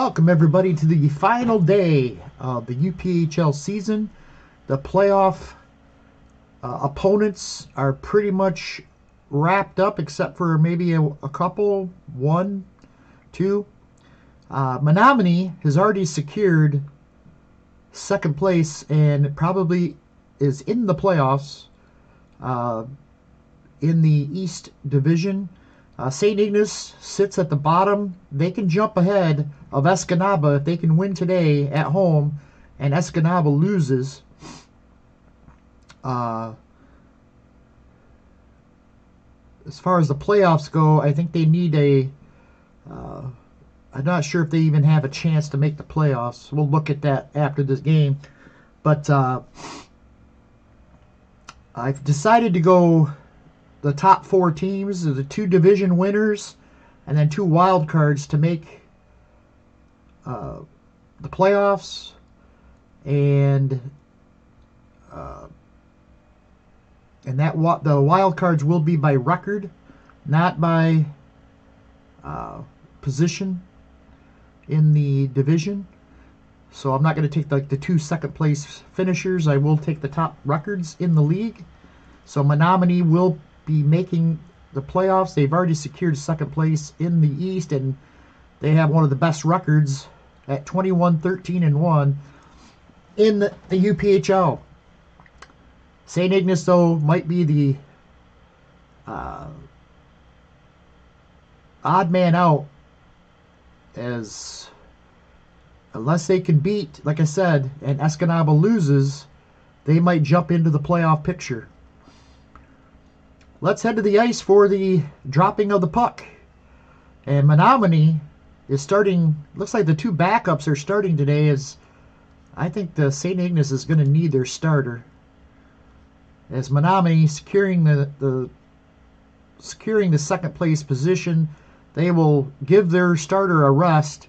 Welcome everybody to the final day of the UPHL season. The playoff opponents are pretty much wrapped up except for maybe a couple, one, two. Menominee has already secured second place and probably is in the playoffs in the East Division. St. Ignace sits at the bottom. They can jump ahead of Escanaba if they can win today at home and Escanaba loses. As far as the playoffs go, I think they need I'm not sure if they even have a chance to make the playoffs. We'll look at that after this game. But I've decided to go the top four teams, the two division winners, and then two wild cards to make the playoffs. And the wild cards will be by record, not by position in the division. So I'm not going to take the two second place finishers. I will take the top records in the league. So Menominee will be making the playoffs. They've already secured second place in the East, and they have one of the best records at 21-13-1 in the UPHL. St. Ignace, though, might be the odd man out, as unless they can beat, like I said, and Escanaba loses, they might jump into the playoff picture. Let's head to the ice for the dropping of the puck. And Menominee is starting. Looks like the two backups are starting today, as I think the St. Ignace is going to need their starter. As Menominee securing the second place position, they will give their starter a rest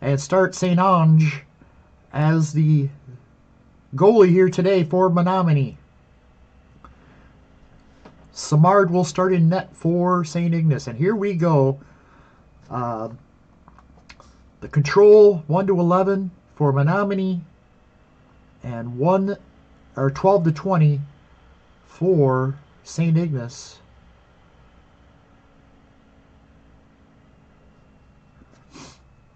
and start St. Ange as the goalie here today for Menominee. Samard will start in net for St. Ignace. And here we go. The control 1-11 for Menominee and 12-20 for St. Ignace.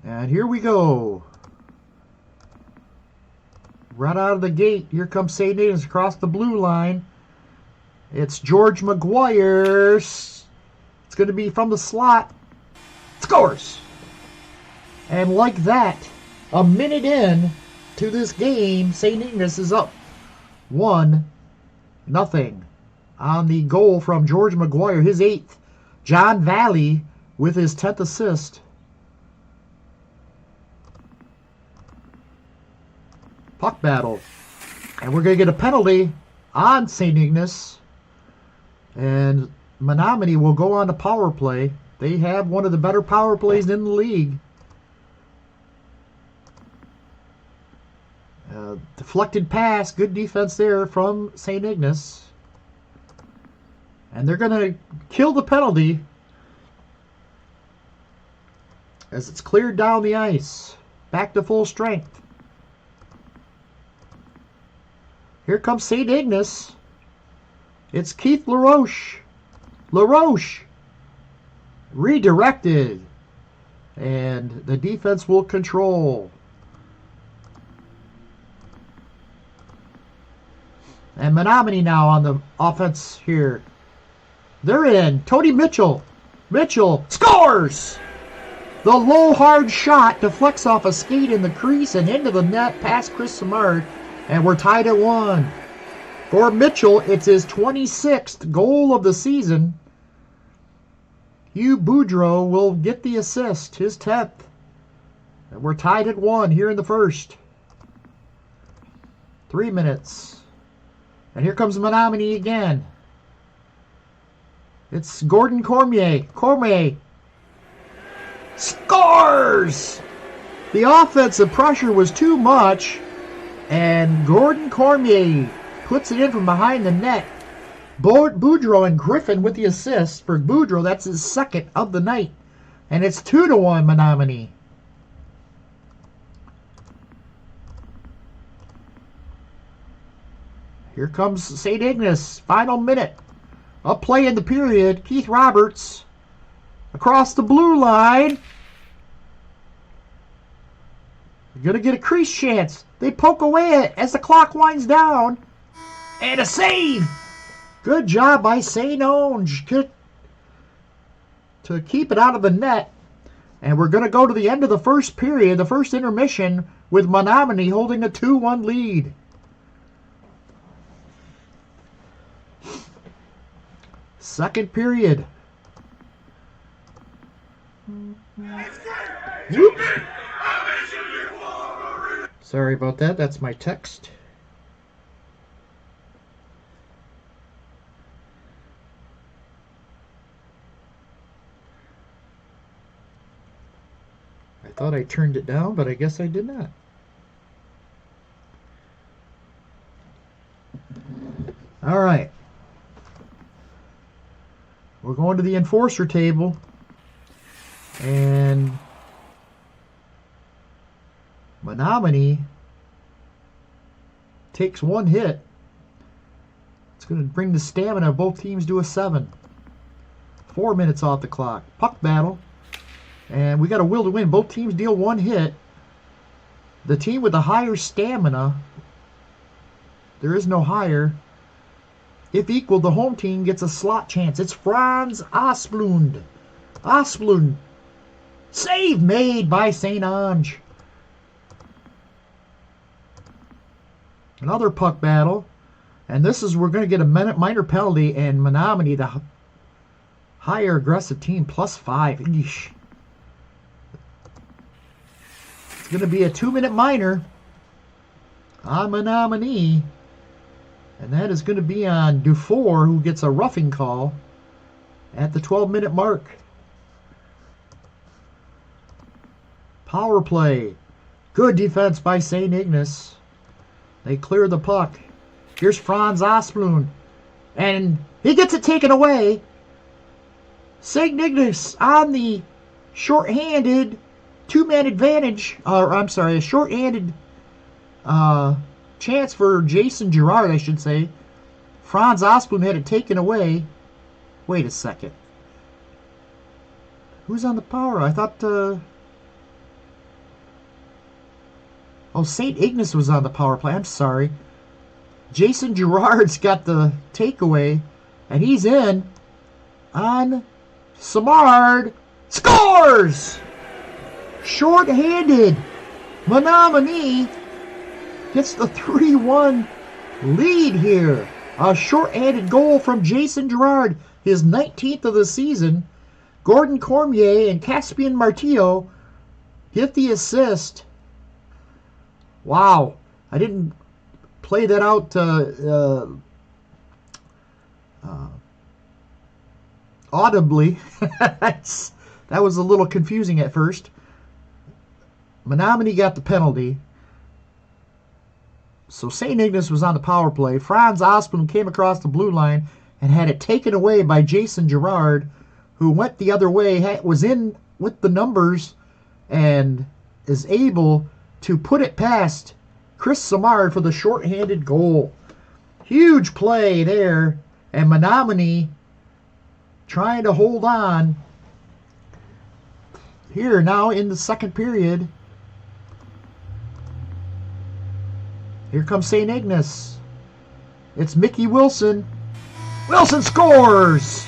And here we go. Right out of the gate, here comes St. Ignace across the blue line. It's George McGuire. It's going to be from the slot. Scores! And like that, a minute in to this game, St. Ignace is up 1-0 on the goal from George McGuire, his 8th. John Valley with his 10th assist. Puck battle. And we're going to get a penalty on St. Ignace. And Menominee will go on to power play. They have one of the better power plays in the league. Deflected pass. Good defense there from St. Ignace. And they're going to kill the penalty as it's cleared down the ice. Back to full strength. Here comes St. Ignace. It's Keith LaRoche. LaRoche redirected. And the defense will control. And Menominee now on the offense here. They're in. Tony Mitchell. Mitchell scores! The low hard shot deflects off a skate in the crease and into the net past Chris Samard. And we're tied at 1. For Mitchell, it's his 26th goal of the season. Hugh Boudreau will get the assist, his 10th. And we're tied at 1 here in the first. 3 minutes. And here comes Menominee again. It's Gordon Cormier. Cormier scores! The offensive pressure was too much. And Gordon Cormier puts it in from behind the net. Boudreau and Griffin with the assist. For Boudreau, that's his second of the night. And it's 2-1 Menominee. Here comes St. Ignace. Final minute. Up play in the period. Keith Roberts across the blue line. You're going to get a crease chance. They poke away it as the clock winds down. And a save. Good job by St. Onge to keep it out of the net. And we're going to go to the end of the first period, the first intermission, with Menominee holding a 2-1 lead. Second period. Whoop. Sorry about that. That's my text. I thought I turned it down, but I guess I did not. All right. We're going to the enforcer table. And Menominee takes one hit. It's going to bring the stamina of both teams to a 7. 4 minutes off the clock. Puck battle. And we got a will to win. Both teams deal one hit. The team with the higher stamina, there is no higher. If equal, the home team gets a slot chance. It's Franz Asplund. Asplund. Save made by St. Onge. Another puck battle. And this is, we're going to get a minor penalty, and Menominee, the higher aggressive team, +5. Eesh. It's going to be a 2-minute minor on Menominee. And that is going to be on Dufour, who gets a roughing call at the 12-minute mark. Power play. Good defense by St. Ignace. They clear the puck. Here's Franz Asplund. And he gets it taken away. St. Ignace on the shorthanded two-man advantage. A shorthanded chance for Jason Girard, I should say. Franz Asplund had it taken away. Wait a second. Who's on the power? I thought... St. Ignace was on the power play. I'm sorry. Jason Girard's got the takeaway, and he's in on Samard. Scores! Short-handed. Menominee gets the 3-1 lead here. A short-handed goal from Jason Girard, his 19th of the season. Gordon Cormier and Caspian Martillo hit the assist. Wow. I didn't play that out audibly. That was a little confusing at first. Menominee got the penalty. So St. Ignace was on the power play. Franz Asplund came across the blue line and had it taken away by Jason Girard, who went the other way, was in with the numbers, and is able to put it past Chris Samard for the shorthanded goal. Huge play there, and Menominee trying to hold on here now in the second period. Here comes St. Ignace. It's Mickey Wilson. Wilson scores!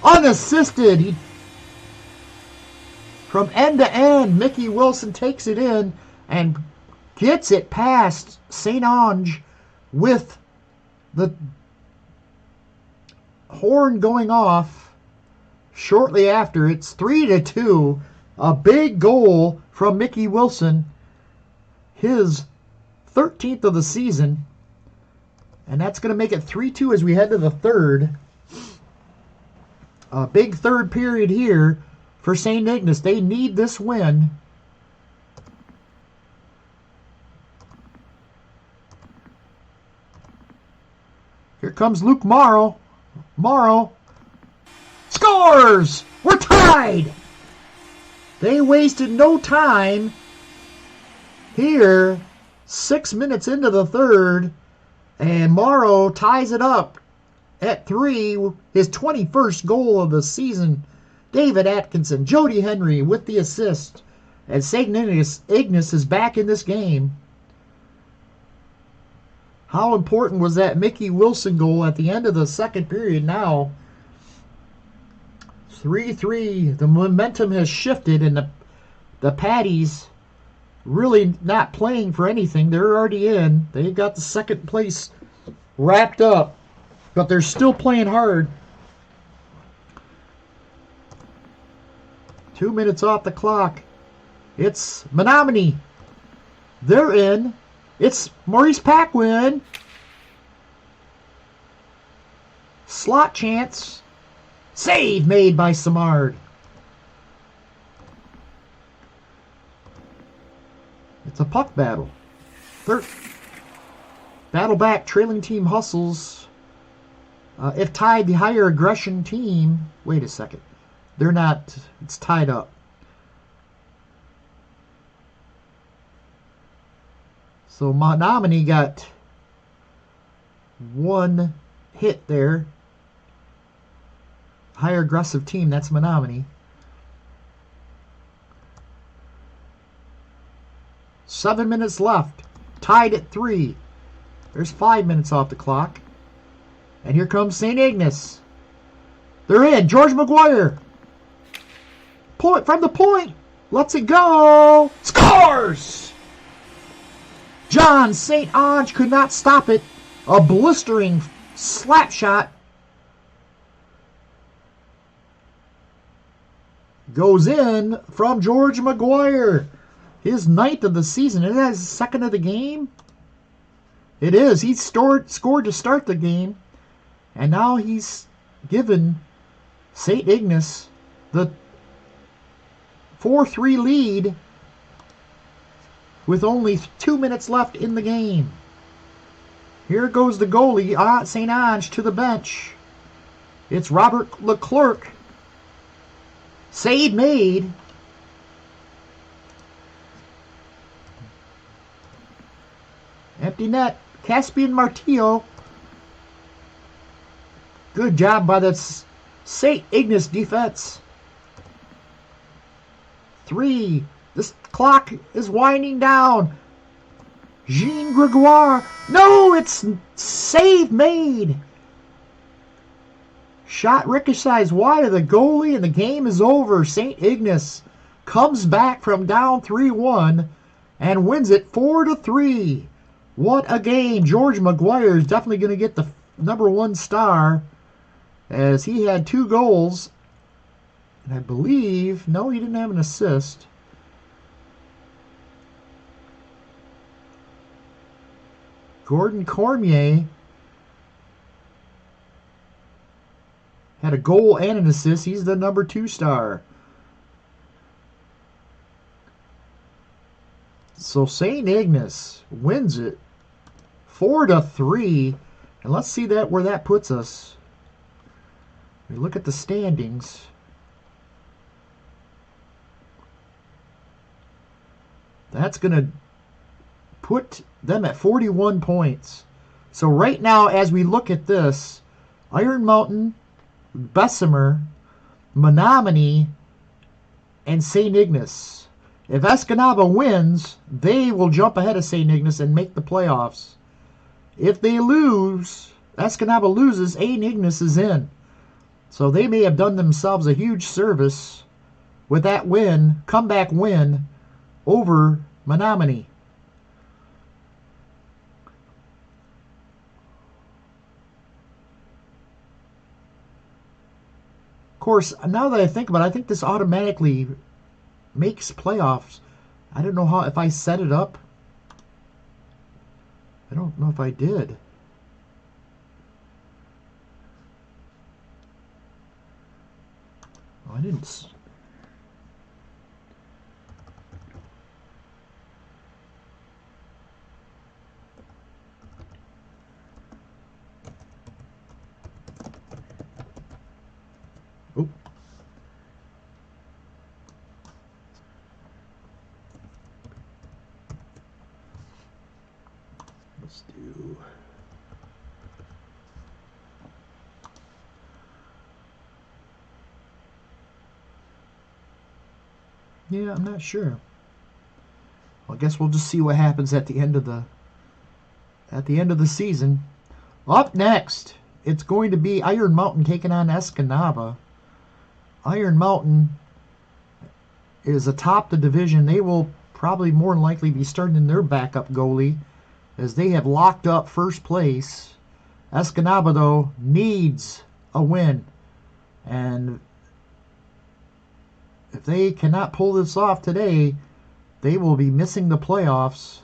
Unassisted. From end to end, Mickey Wilson takes it in and gets it past St. Onge with the horn going off shortly after. It's 3-2. A big goal from Mickey Wilson. His 13th of the season. And that's going to make it 3-2 as we head to the third. A big third period here for St. Ignace. They need this win. Here comes Luke Morrow. Morrow scores! We're tied! They wasted no time here. 6 minutes into the third. And Morrow ties it up at 3. His 21st goal of the season. David Atkinson, Jody Henry with the assist. And St. Ignace is back in this game. How important was that Mickey Wilson goal at the end of the second period now? 3-3. The momentum has shifted, and the Paddies really not playing for anything. They're already in. They got the second place wrapped up, but they're still playing hard. 2 minutes off the clock. It's Menominee. They're in. It's Maurice Paquin. Slot chance. Save made by Samard. It's a puck battle. Battle back. Trailing team hustles. If tied, the higher aggression team. Wait a second. They're not. It's tied up. So Menominee got one hit there. Higher aggressive team, that's Menominee. 7 minutes left. Tied at 3. There's 5 minutes off the clock. And here comes St. Ignace. They're in. George McGuire. Point from the point. Lets it go. Scores! John St. Ange could not stop it. A blistering slap shot. Goes in from George McGuire. His 9th of the season. It is his 2nd of the game. It is. He scored to start the game. And now he's given St. Ignace the 4-3 lead with only 2 minutes left in the game. Here goes the goalie, St. Ange, to the bench. It's Robert Leclerc. Save made. Empty net. Caspian Martillo. Good job by the St. Ignace defense. 3. This clock is winding down. Jean Gregoire. No, it's save made. Shot ricochets wide of the goalie, and the game is over. St. Ignace comes back from down 3-1 and wins it 4-3. What a game. George McGuire is definitely going to get the number 1 star, as he had 2 goals. And I believe, no, he didn't have an assist. Gordon Cormier had a goal and an assist. He's the number 2 star. So St. Ignace wins it 4-3. And let's see where that puts us. We look at the standings. That's going to put them at 41 points. So right now, as we look at this, Iron Mountain, Bessemer, Menominee, and St. Ignace. If Escanaba wins, they will jump ahead of St. Ignace and make the playoffs. If they lose, Escanaba loses, St. Ignace is in. So they may have done themselves a huge service with that win, comeback win, over Menominee. Of course, now that I think about it, I think this automatically makes playoffs. I don't know if I set it up. I don't know if I did. Oh, I didn't. Oh. Let's do Yeah, I'm not sure. Well, I guess we'll just see what happens at the end of the season. Up next, it's going to be Iron Mountain taking on Escanaba. Iron Mountain is atop the division. They will probably more than likely be starting in their backup goalie as they have locked up first place. Escanaba, though, needs a win. And if they cannot pull this off today, they will be missing the playoffs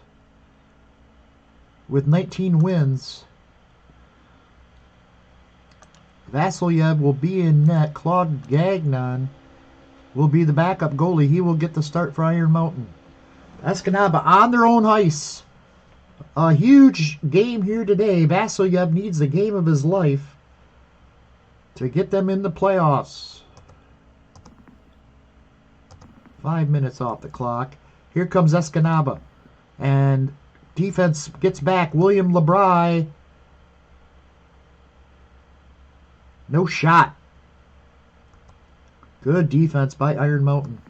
with 19 wins. Vasilyev will be in net. Claude Gagnon will be the backup goalie. He will get the start for Iron Mountain. Escanaba on their own ice. A huge game here today. Vasilyev needs the game of his life to get them in the playoffs. 5 minutes off the clock. Here comes Escanaba. And defense gets back. William LeBry. No shot. Good defense by Iron Mountain.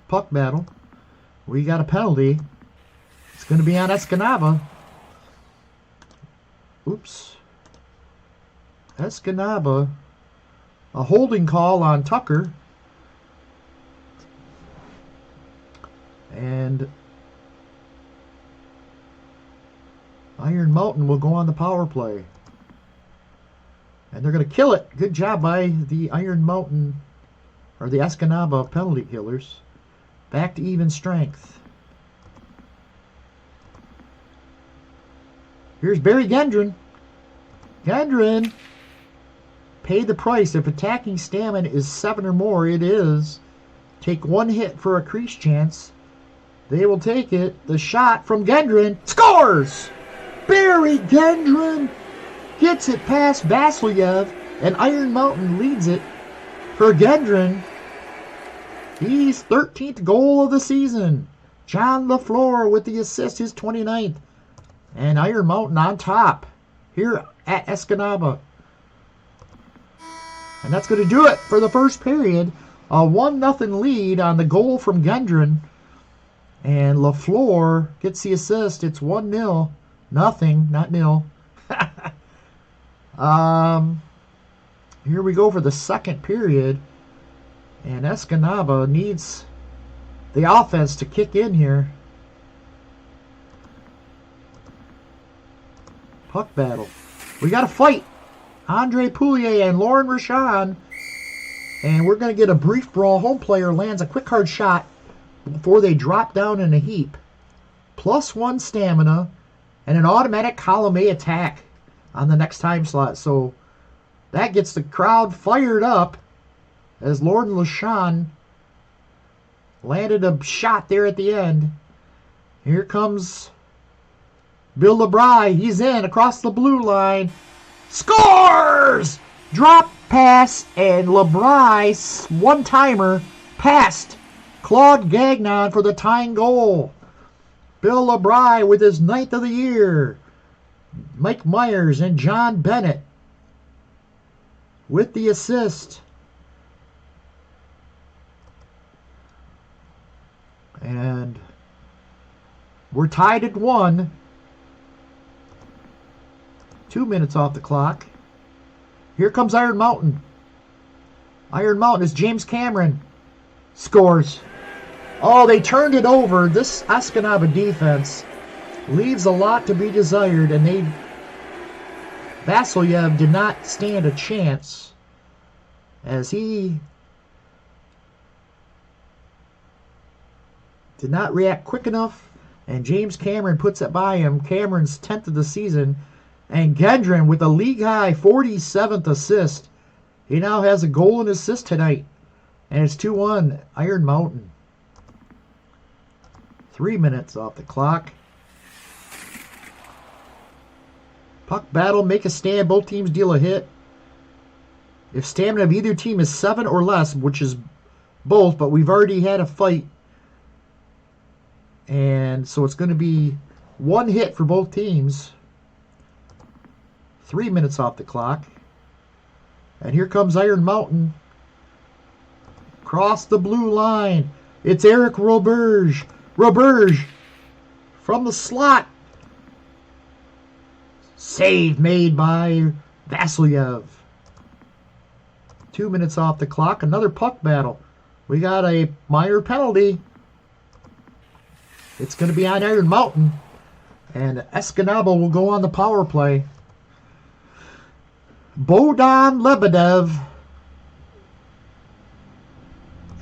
Puck battle. We got a penalty. It's going to be on Escanaba. Oops. Escanaba. A holding call on Tucker. And Iron Mountain will go on the power play. And they're going to kill it. Good job by the Iron Mountain, or the Escanaba penalty killers. Back to even strength. Here's Barry Gendron. Gendron, pay the price. If attacking stamina is 7 or more, it is. Take 1 hit for a crease chance. They will take it. The shot from Gendron. Scores! Barry Gendron gets it past Vasilyev, and Iron Mountain leads it for Gendron. He's 13th goal of the season. John LaFleur with the assist, his 29th. And Iron Mountain on top here at Escanaba. And that's going to do it for the first period. A 1-0 lead on the goal from Gendron. And LaFleur gets the assist. It's 1-0. Nothing, not nil. Here we go for the second period. And Escanaba needs the offense to kick in here. Puck battle. We got a fight. Andre Poulier and Lauren Rashawn. And we're going to get a brief brawl. Home player lands a quick hard shot before they drop down in a heap. +1 stamina and an automatic column A attack on the next time slot. So that gets the crowd fired up as Lauren Rashawn landed a shot there at the end. Here comes Bill LeBry. He's in across the blue line. Scores! Drop pass, and LeBry's one-timer passed Claude Gagnon for the tying goal. Bill LeBry with his 9th of the year. Mike Myers and John Bennett with the assist. And we're tied at 1. 2 minutes off the clock. Here comes Iron Mountain. Iron Mountain is James Cameron. Scores. Oh, they turned it over. This Escanaba defense leaves a lot to be desired, and Vasilyev did not stand a chance as he did not react quick enough, and James Cameron puts it by him. Cameron's 10th of the season, and Gendron with a league-high 47th assist. He now has a goal and assist tonight, and it's 2-1 Iron Mountain. 3 minutes off the clock. Puck battle, make a stand. Both teams deal a hit. If stamina of either team is 7 or less, which is both, but we've already had a fight. And so it's going to be 1 hit for both teams. 3 minutes off the clock. And here comes Iron Mountain. Cross the blue line. It's Eric Roberge. Roberge from the slot. Save made by Vasilyev. 2 minutes off the clock. Another puck battle. We got a minor penalty. It's going to be on Iron Mountain. And Escanaba will go on the power play. Bohdan Lebedev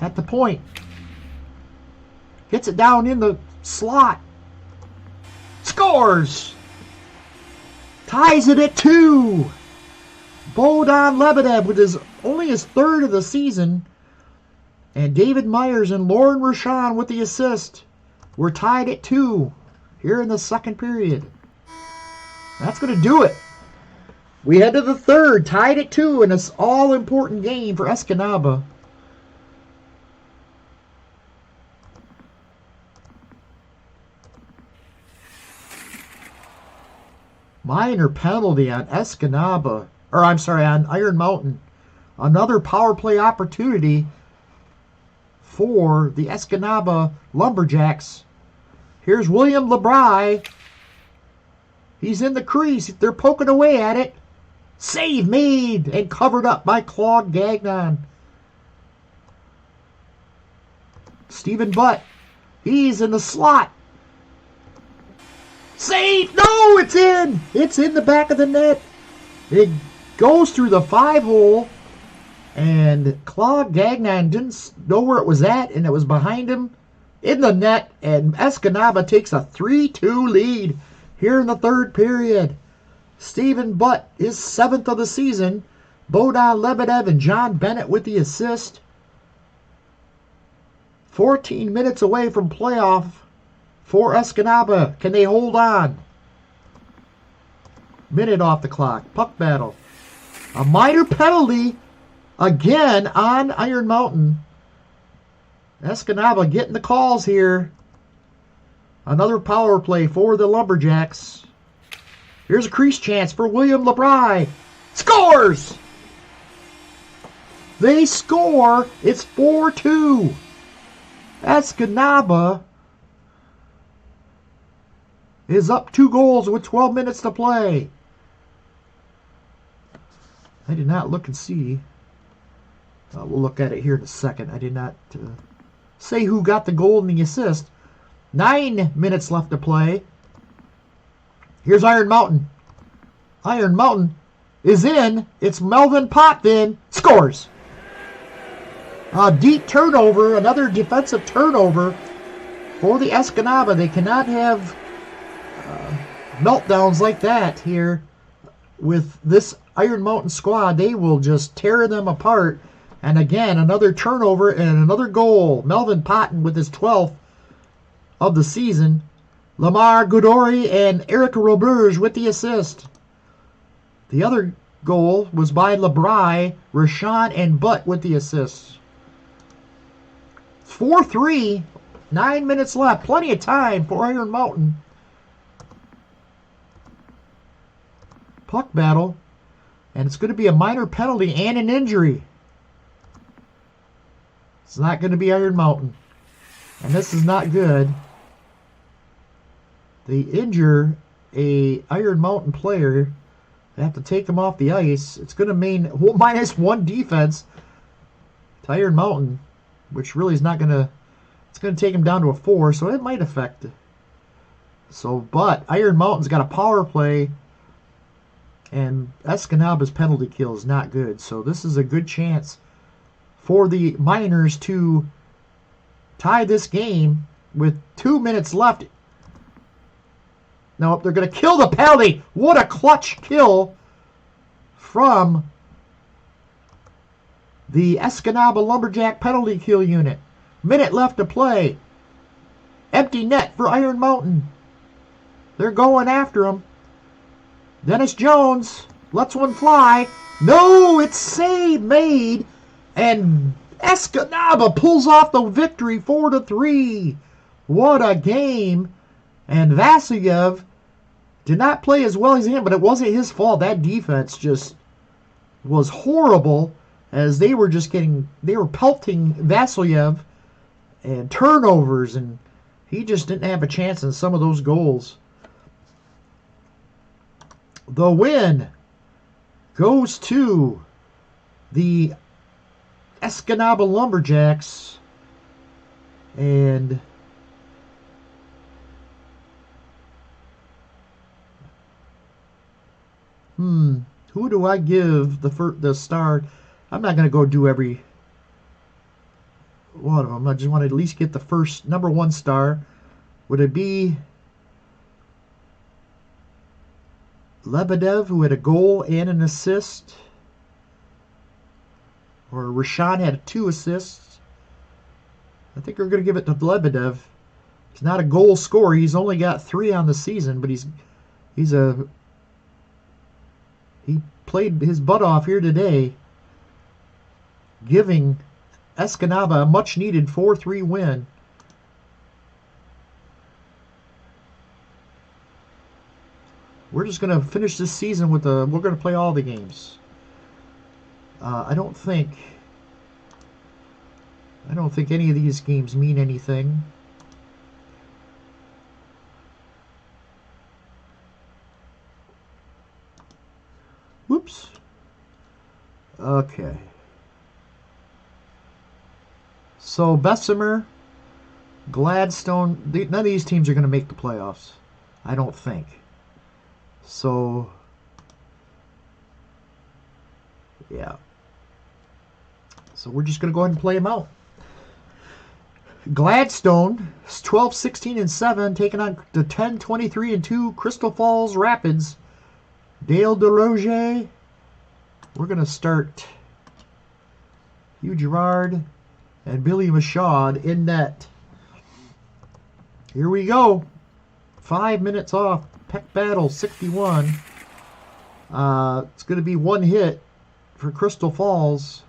at the point. Gets it down in the slot. Scores! Ties it at 2. Bohdan Lebedev with only his third of the season. And David Myers and Lauren Rashan with the assist. We're tied at 2 here in the second period. That's going to do it. We head to the third, tied at 2 in this all-important game for Escanaba. Minor penalty on Escanaba, or I'm sorry, on Iron Mountain. Another power play opportunity for the Escanaba Lumberjacks. Here's William LeBry. He's in the crease. They're poking away at it. Save made and covered up by Claude Gagnon. Stephen Butt. He's in the slot. Save! No, it's in! It's in the back of the net. It goes through the 5-hole. And Claude Gagnon didn't know where it was at, and it was behind him in the net. And Escanaba takes a 3-2 lead here in the third period. Stephen Butt, his 7th of the season. Bohdan Lebedev and John Bennett with the assist. 14 minutes away from playoff for Escanaba. Can they hold on? Minute off the clock. Puck battle. A minor penalty again on Iron Mountain. Escanaba getting the calls here. Another power play for the Lumberjacks. Here's a crease chance for William LeBry. Scores! They score. It's 4-2. Escanaba is up 2 goals with 12 minutes to play. I did not look and see. We'll look at it here in a second. I did not say who got the goal and the assist. 9 minutes left to play. Here's Iron Mountain. Iron Mountain is in. It's Melvin Potvin. Scores. A deep turnover. Another defensive turnover for the Escanaba. They cannot have meltdowns like that here with this Iron Mountain squad. They will just tear them apart. And again, another turnover and another goal. Melvin Potvin with his 12th of the season. Lamar Goudori and Eric Roberge with the assist. The other goal was by LeBry, Rashawn, and Butt with the assists. 4-3, 9 minutes left. Plenty of time for Iron Mountain. Puck battle. And it's going to be a minor penalty and an injury. It's not going to be Iron Mountain. And this is not good. They injure a Iron Mountain player. They have to take him off the ice. It's going to mean -1 defense to Iron Mountain, which really is not going to... It's going to take him down to a 4, so it might affect it. But Iron Mountain's got a power play, and Escanaba's penalty kill is not good. So this is a good chance for the Miners to tie this game with 2 minutes left. Nope, they're going to kill the penalty. What a clutch kill from the Escanaba Lumberjack penalty kill unit. Minute left to play. Empty net for Iron Mountain. They're going after him. Dennis Jones lets one fly. No, it's save made. And Escanaba pulls off the victory 4-3. What a game. And Vasilyev did not play as well as him, but it wasn't his fault. That defense just was horrible. as they were pelting Vasilyev and turnovers, and he just didn't have a chance in some of those goals. The win goes to the Escanaba Lumberjacks, and who do I give the star? I'm not going to go do every one of them. I just want to at least get the first number one star. Would it be Lebedev, who had a goal and an assist? Or Rashawn had 2 assists? I think we're going to give it to Lebedev. He's not a goal scorer. He's only got 3 on the season, but he played his butt off here today, giving Escanaba a much-needed 4-3 win. We're just going to finish this season with we're going to play all the games. I don't think any of these games mean anything. Whoops. Okay. So Bessemer, Gladstone, none of these teams are going to make the playoffs, I don't think. So, yeah. So we're just going to go ahead and play them out. Gladstone is 12-16-7, taking on the 10-23-2 Crystal Falls Rapids. Dale DeRoger. We're going to start Hugh Girard and Billy Michaud in net. Here we go. 5 minutes off. Peck Battle 61. It's going to be 1 hit for Crystal Falls.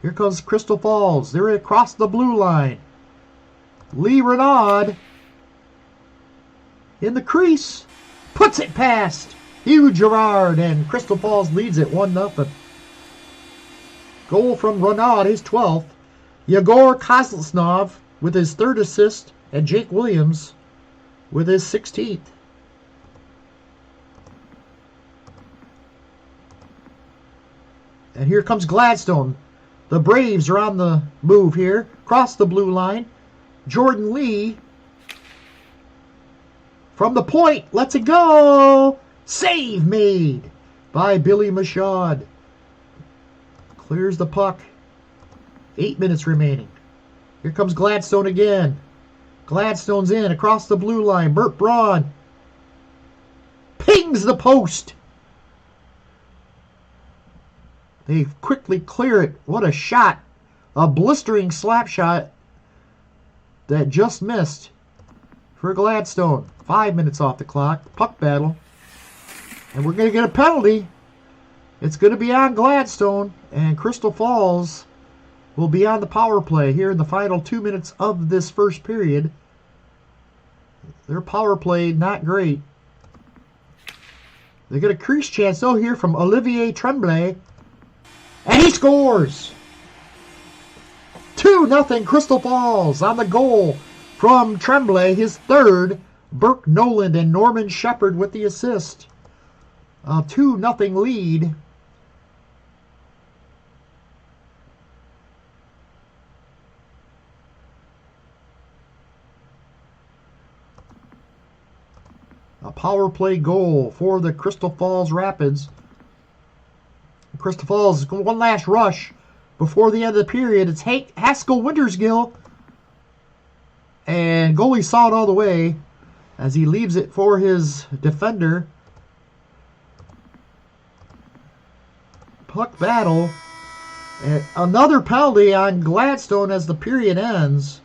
Here comes Crystal Falls. They're across the blue line. Lee Renaud in the crease. Puts it past Hugh Girard, and Crystal Falls leads it 1-0. Goal from Renaud, his 12th. Yegor Kozlesnov with his 3rd assist, and Jake Williams with his 16th. And here comes Gladstone. The Braves are on the move here. Cross the blue line. Jordan Lee from the point. Lets it go. Save made by Billy Michaud. Clears the puck. 8 minutes remaining. Here comes Gladstone again. Gladstone's in across the blue line. Bert Braun pings the post. They quickly clear it. What a shot. A blistering slap shot that just missed for Gladstone. 5 minutes off the clock. Puck battle. And we're going to get a penalty. It's going to be on Gladstone. And Crystal Falls will be on the power play here in the final 2 minutes of this first period. Their power play not great. They get a crease chance though here from Olivier Tremblay. And he scores! 2-0 Crystal Falls on the goal from Tremblay, his 3rd. Burke Noland and Norman Shepard with the assist. A 2-0 lead. A power play goal for the Crystal Falls Rapids. Crystal Falls, one last rush before the end of the period. It's Haskell Wintersgill. And goalie saw it all the way as he leaves it for his defender. Puck battle. And another penalty on Gladstone as the period ends.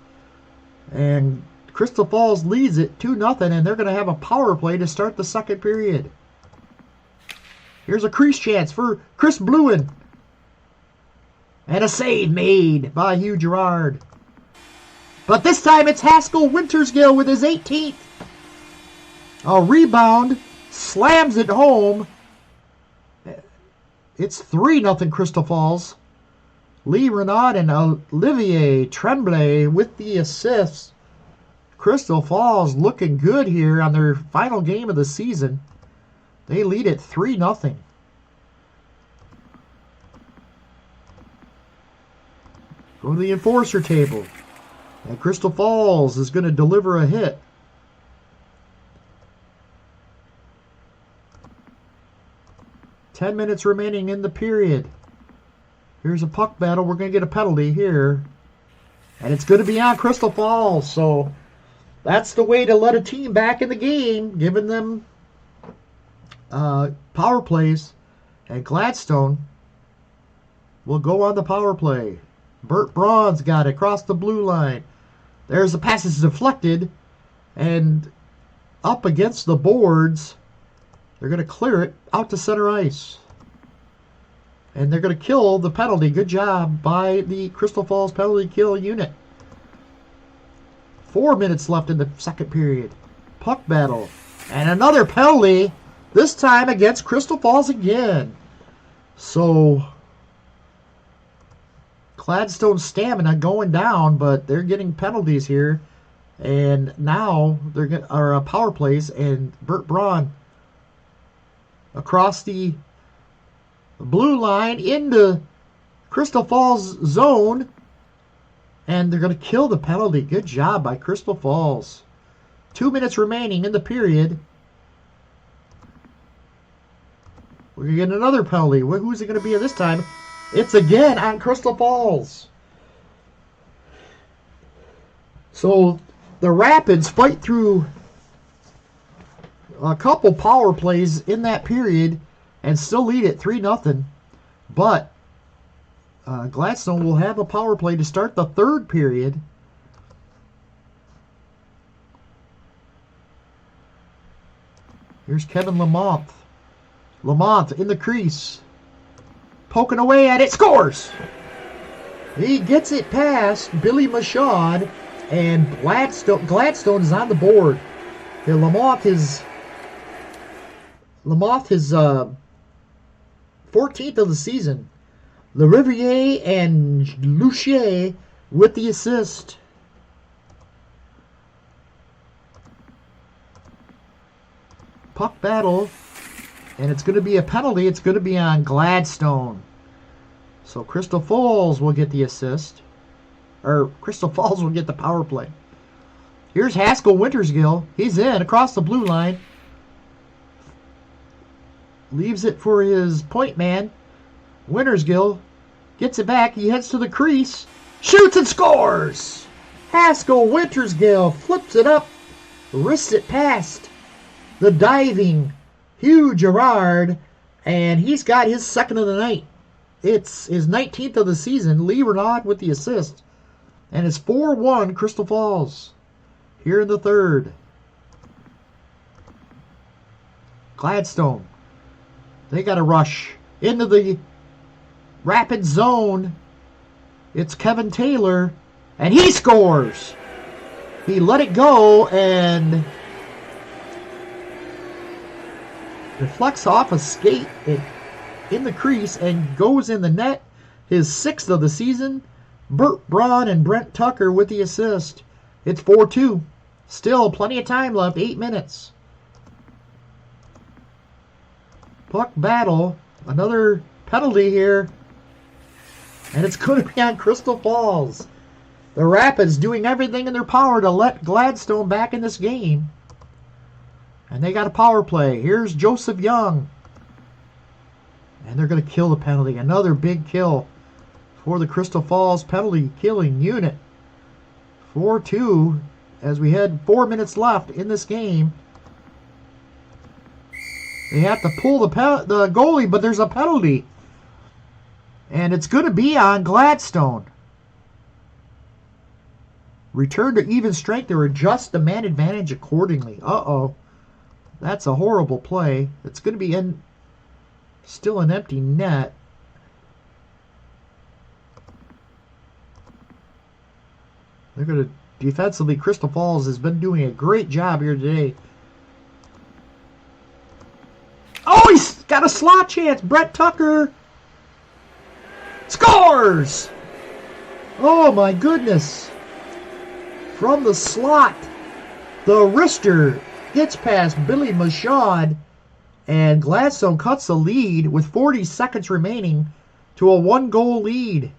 And Crystal Falls leads it 2-0, and they're going to have a power play to start the second period. Here's a crease chance for Chris Bluen. And a save made by Hugh Girard. But this time it's Haskell Wintersgill with his 18th. A rebound slams it home. It's 3-0 Crystal Falls. Lee Renaud and Olivier Tremblay with the assists. Crystal Falls looking good here on their final game of the season. They lead it 3-0. Go to the enforcer table. And Crystal Falls is going to deliver a hit. $10 remaining in the period. Here's a puck battle. We're going to get a penalty here. And it's going to be on Crystal Falls. So that's the way to let a team back in the game, giving them power plays. And Gladstone will go on the power play. Bert Braun's got it across the blue line. There's a pass that's deflected. And up against the boards. They're going to clear it out to center ice. And they're going to kill the penalty. Good job by the Crystal Falls penalty kill unit. 4 minutes left in the second period. Puck battle. And another penalty. This time against Crystal Falls again. So Gladstone's stamina going down, but they're getting penalties here. And now they're getting power plays, and Bert Braun across the blue line into Crystal Falls zone. And they're going to kill the penalty. Good job by Crystal Falls. 2 minutes remaining in the period. We're going to get another penalty. Who's it going to be this time? It's again on Crystal Falls. So the Rapids fight through a couple power plays in that period and still lead it 3-0. But Gladstone will have a power play to start the third period. Here's Kevin Lamont. Lamont in the crease. Poking away at it. Scores! He gets it past Billy Michaud, and Gladstone is on the board. Here, Lamont is 14th of the season. Le Riviere and Lucier with the assist. Puck battle. And it's going to be a penalty. It's going to be on Gladstone. So Crystal Falls will get the assist. Or Crystal Falls will get the power play. Here's Haskell Wintersgill. He's in across the blue line. Leaves it for his point man. Wintersgill gets it back. He heads to the crease. Shoots and scores! Haskell Wintersgill flips it up. Wrists it past the diving Hugh Gerard. And he's got his second of the night. It's his 19th of the season. Lee Renaud with the assist. And it's 4-1 Crystal Falls. Here in the third. Gladstone. They got to rush into the rapid zone. It's Kevin Taylor. And he scores. He let it go and deflects off a skate in the crease and goes in the net. His 6th of the season. Bert Braun and Brent Tucker with the assist. It's 4-2. Still plenty of time left. 8 minutes. Puck battle. Another penalty here. And it's going to be on Crystal Falls. The Rapids doing everything in their power to let Gladstone back in this game. And they got a power play. Here's Joseph Young. And they're going to kill the penalty. Another big kill for the Crystal Falls penalty killing unit. 4-2 as we had 4 minutes left in this game. They have to pull the goalie, but there's a penalty. And it's going to be on Gladstone. Return to even strength or adjust the man advantage accordingly. Uh-oh. That's a horrible play. It's going to be still an empty net. They're going to defensively. Crystal Falls has been doing a great job here today. he's got a slot chance. Brett Tucker scores! Oh my goodness. From the slot, the wrister gets past Billy Mashad, and Gladstone cuts the lead with 40 seconds remaining to a 1-goal lead.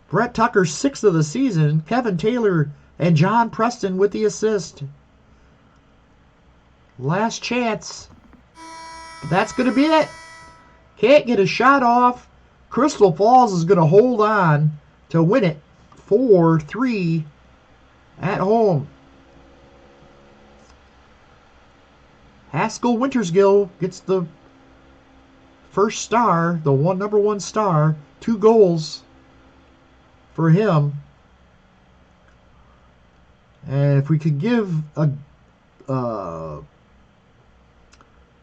Brett Tucker, 6th of the season. Kevin Taylor and John Preston with the assist. Last chance. But that's going to be it. Can't get a shot off. Crystal Falls is going to hold on to win it 4-3 at home. Haskell Wintersgill gets the first star, the number one star, 2 goals for him. And if we could give a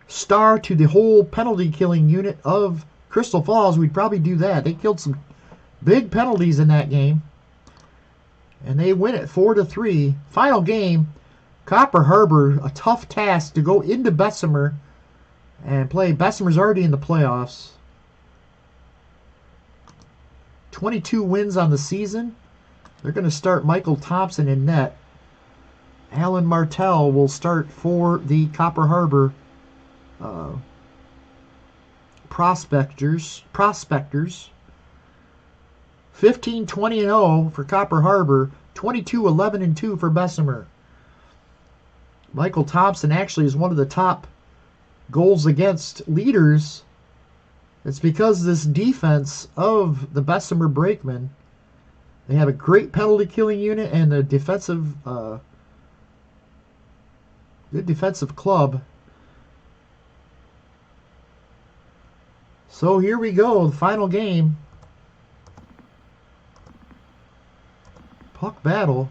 star to the whole penalty killing unit of Crystal Falls, we'd probably do that. They killed some big penalties in that game. And they win it 4-3. Final game, Copper Harbor, a tough task to go into Bessemer and play. Bessemer's already in the playoffs. 22 wins on the season. They're going to start Michael Thompson in net. Alan Martell will start for the Copper Harbor prospectors. 15-20-0 for Copper Harbor. 22-11-2 for Bessemer. Michael Thompson actually is one of the top goals against leaders. It's because this defense of the Bessemer Brakemen, they have a great penalty killing unit and a defensive good defensive club. So here we go, the final game. Puck battle.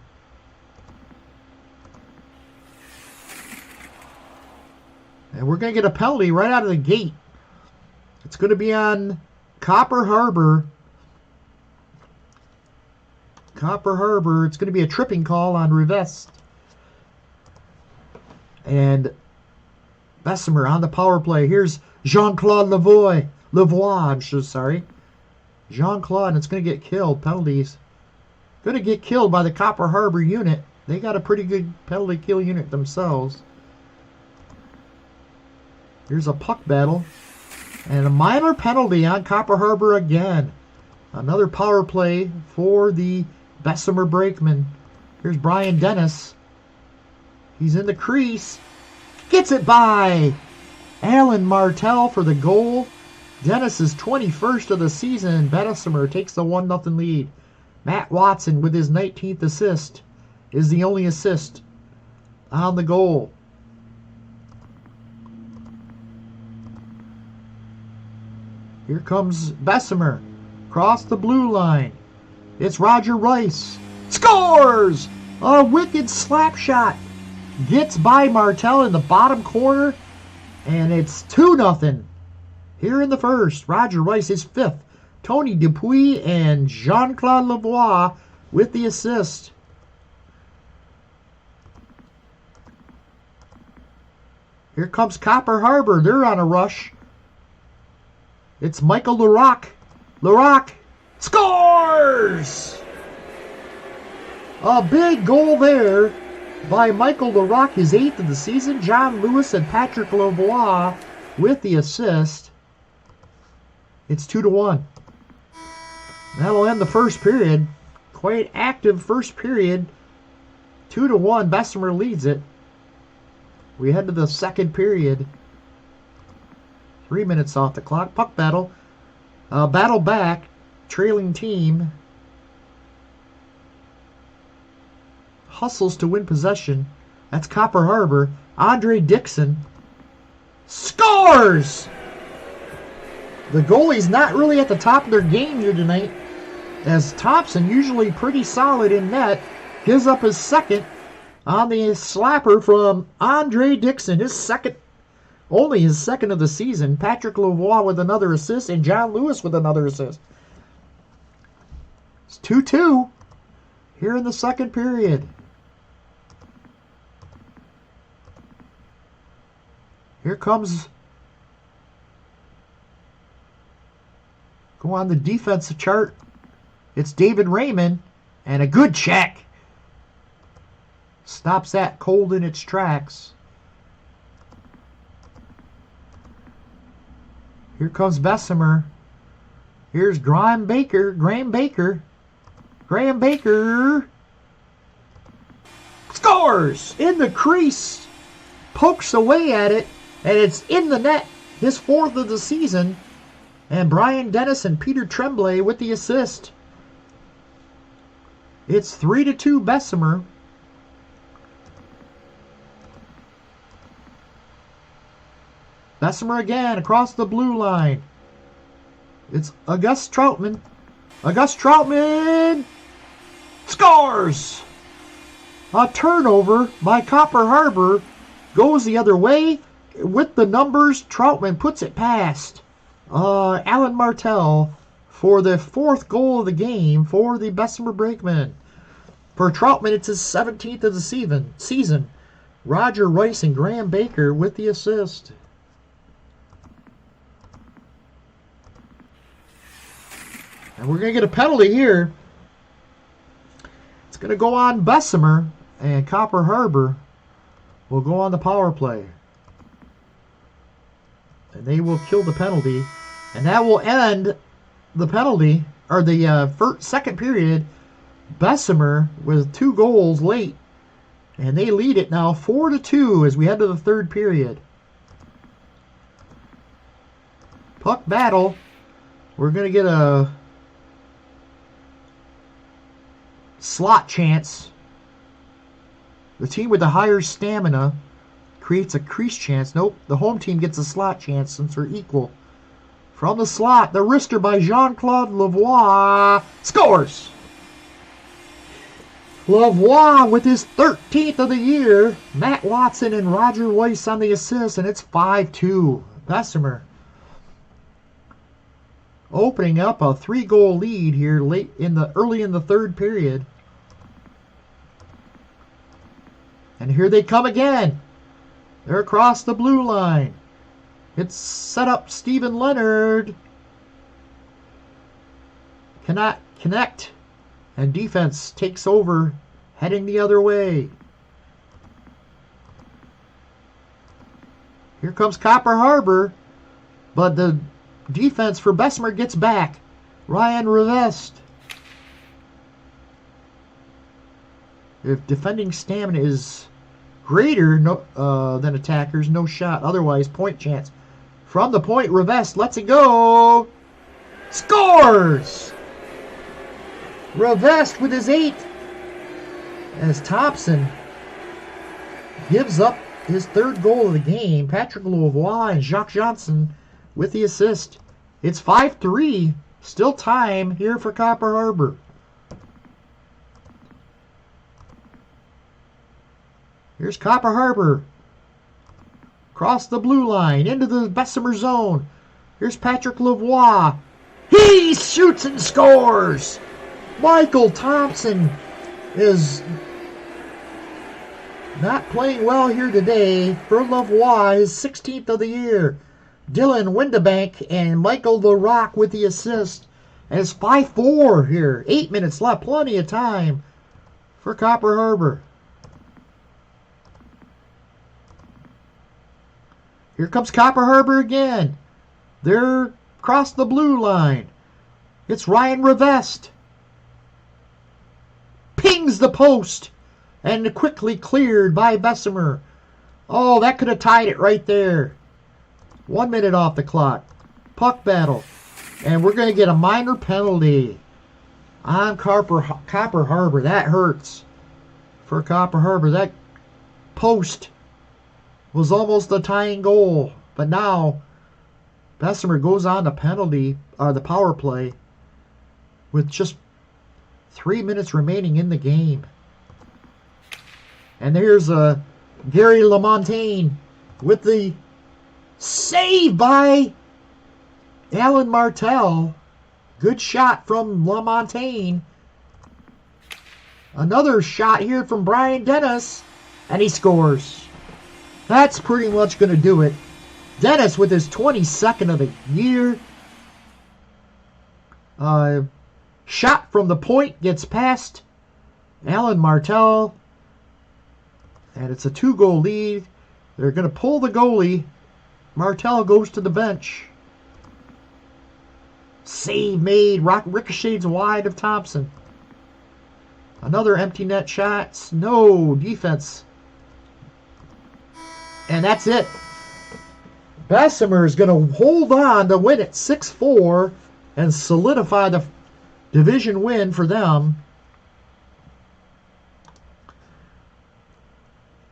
And we're going to get a penalty right out of the gate. It's going to be on Copper Harbor. Copper Harbor. It's going to be a tripping call on Rivest. And Bessemer on the power play. Here's Jean-Claude Lavoie. Jean-Claude, and it's going to get killed. Penalties. Going to get killed by the Copper Harbor unit. They got a pretty good penalty kill unit themselves. Here's a puck battle. And a minor penalty on Copper Harbor again. Another power play for the Bessemer Brakemen. Here's Brian Dennis. He's in the crease. Gets it by Alan Martell for the goal. Dennis is 21st of the season. Bessemer takes the 1-0 lead. Matt Watson with his 19th assist is the only assist on the goal. Here comes Bessemer. Across the blue line. It's Roger Rice. Scores! A wicked slap shot. Gets by Martell in the bottom corner. And it's 2-0. Here in the first. Roger Rice is 5th. Tony Dupuis and Jean-Claude Lavoie with the assist. Here comes Copper Harbor. They're on a rush. It's Michael Larocque. Larocque scores! A big goal there by Michael Larocque, his 8th of the season. John Lewis and Patrick Lavoie with the assist. It's 2-1. That'll end the first period. Quite active first period. 2-1. Bessemer leads it. We head to the second period. 3 minutes off the clock. Puck battle. Battle back. Trailing team hustles to win possession. That's Copper Harbor. Andre Dixon scores! The goalie's not really at the top of their game here tonight, as Thompson, usually pretty solid in net, gives up his second on the slapper from Andre Dixon. Only his second of the season. Patrick Lavoie with another assist, and John Lewis with another assist. It's 2-2 here in the second period. Here comes Go on the defensive chart. It's David Raymond. And a good check. Stops that cold in its tracks. Here comes Bessemer. Here's Graham Baker. Scores! In the crease. Pokes away at it. And it's in the net. His 4th of the season. And Brian Dennis and Peter Tremblay with the assist. It's 3-2 Bessemer. Bessemer again across the blue line. It's Ignace Troutman. Scores! A turnover by Copper Harbor. Goes the other way. With the numbers, Troutman puts it past Alan Martell for the 4th goal of the game for the Bessemer Brakemen. For Troutman, it's his 17th of the season. Roger Rice and Graham Baker with the assist. And we're going to get a penalty here. It's going to go on Bessemer, and Copper Harbor will go on the power play. And they will kill the penalty. And that will end the penalty, or the second period. Bessemer with 2 goals late. And they lead it now 4-2 as we head to the 3rd period. Puck battle. We're going to get a slot chance. The team with the higher stamina creates a crease chance. Nope, the home team gets a slot chance since they're equal. From the slot, the wrister by Jean-Claude Lavoie scores! Lavoie with his 13th of the year. Matt Watson and Roger Weiss on the assist, and it's 5-2. Bessemer opening up a 3-goal lead here early in the 3rd period. And here they come again. They're across the blue line. It's set up Stephen Leonard. Cannot connect. And defense takes over, heading the other way. Here comes Copper Harbor. But the defense for Bessemer gets back. Ryan Revest. If defending stamina is greater than attackers, no shot. Otherwise, point chance. From the point, Revest lets it go. Scores! Revest with his 8th. As Thompson gives up his 3rd goal of the game. Patrick Lavoie and Jacques Johnson with the assist. It's 5-3. Still time here for Copper Harbor. Here's Copper Harbor. Across the blue line. Into the Bessemer zone. Here's Patrick Lavoie. He shoots and scores! Michael Thompson is not playing well here today for Lavoie, his 16th of the year. Dylan Windebank and Michael LaRock with the assist. And it's 5-4 here. 8 minutes left. Plenty of time for Copper Harbor. Here comes Copper Harbor again. They're across the blue line. It's Ryan Revest. Pings the post. And quickly cleared by Bessemer. Oh, that could have tied it right there. 1 minute off the clock. Puck battle. And we're going to get a minor penalty on Copper Harbor. That hurts for Copper Harbor. That post was almost a tying goal. But now Bessemer goes on to the power play with just 3 minutes remaining in the game. And there's Gary LaMontagne with the save by Alan Martell. Good shot from LaMontagne. Another shot here from Brian Dennis. And he scores. That's pretty much going to do it. Dennis with his 22nd of the year. Shot from the point gets past Alan Martell. And it's a 2-goal lead. They're going to pull the goalie. Martell goes to the bench. Save made. Ricochets wide of Thompson. Another empty net shot. No defense. And that's it. Bessemer is going to hold on to win it 6-4 and solidify the division win for them.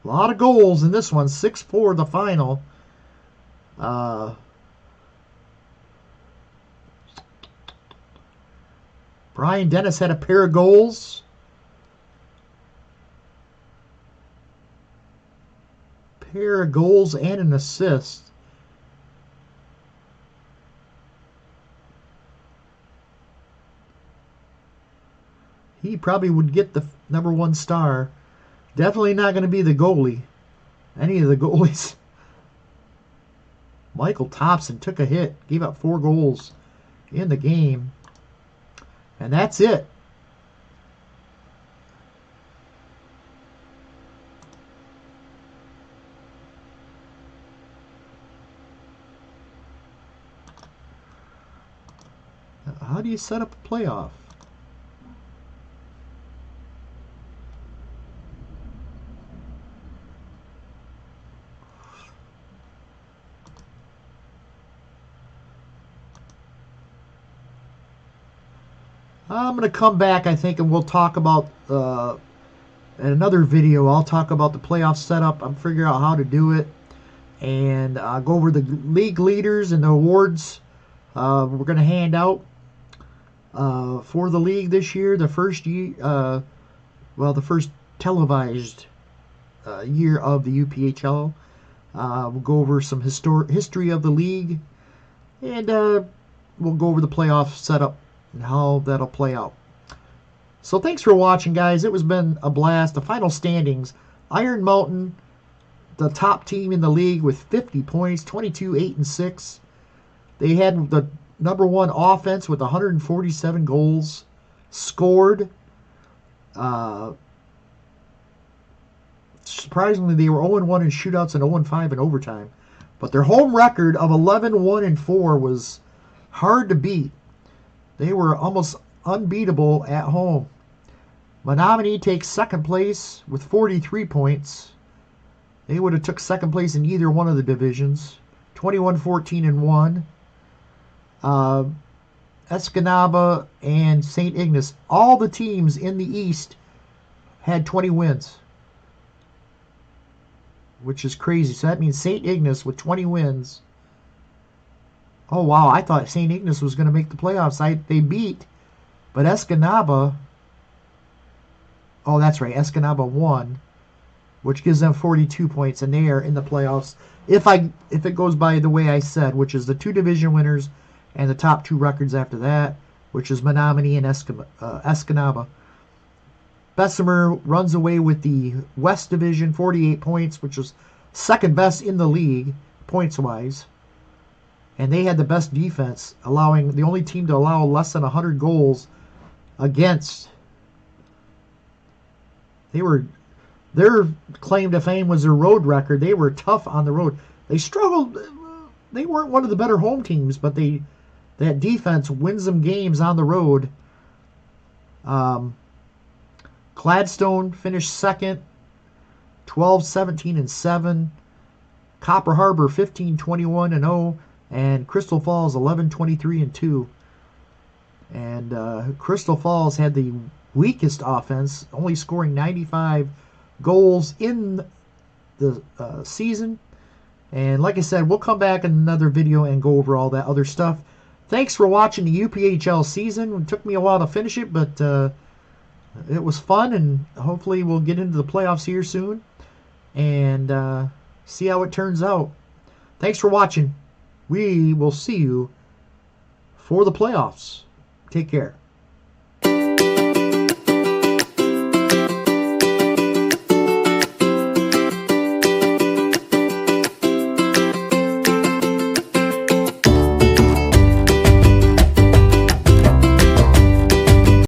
A lot of goals in this one. 6-4 the final. Brian Dennis had a pair of goals. And an assist. He probably would get the #1 star. Definitely not going to be the goalie. Any of the goalies. Michael Thompson took a hit. Gave up 4 goals in the game. And that's it. How do you set up a playoff? I'm going to come back, I think, and we'll talk about, in another video, I'll talk about the playoff setup. I'm figuring out how to do it. And go over the league leaders and the awards we're going to hand out for the league this year. The first year, the first televised year of the UPHL. We'll go over some history of the league. And we'll go over the playoff setup and how that'll play out. So thanks for watching, guys. It was been a blast. The final standings: Iron Mountain, the top team in the league with 50 points, 22, 8, and 6. They had the #1 offense with 147 goals scored. Surprisingly, they were 0-1 in shootouts and 0-5 in overtime. But their home record of 11-1-4 was hard to beat. They were almost unbeatable at home. Menominee takes second place with 43 points. They would have took second place in either one of the divisions. 21-14-1. Escanaba and St. Ignace, all the teams in the East had 20 wins, which is crazy. So that means St. Ignace with 20 wins. Oh, wow. I thought St. Ignace was going to make the playoffs. They beat, but Escanaba, oh, that's right. Escanaba won, which gives them 42 points, and they are in the playoffs. If it goes by the way I said, which is the 2 division winners and the top 2 records after that, which is Menominee and Escanaba. Bessemer runs away with the West Division, 48 points, which was second best in the league, points-wise. And they had the best defense, allowing the only team to allow less than 100 goals against. Their claim to fame was their road record. They were tough on the road. They struggled. They weren't one of the better home teams, but that defense wins them games on the road. Gladstone finished second, 12-17-7. Copper Harbor 15-21-0, and Crystal Falls 11-23-2. And Crystal Falls had the weakest offense, only scoring 95 goals in the season. And like I said, we'll come back in another video and go over all that other stuff. Thanks for watching the UPHL season. It took me a while to finish it, but it was fun, and hopefully we'll get into the playoffs here soon and see how it turns out. Thanks for watching. We will see you for the playoffs. Take care.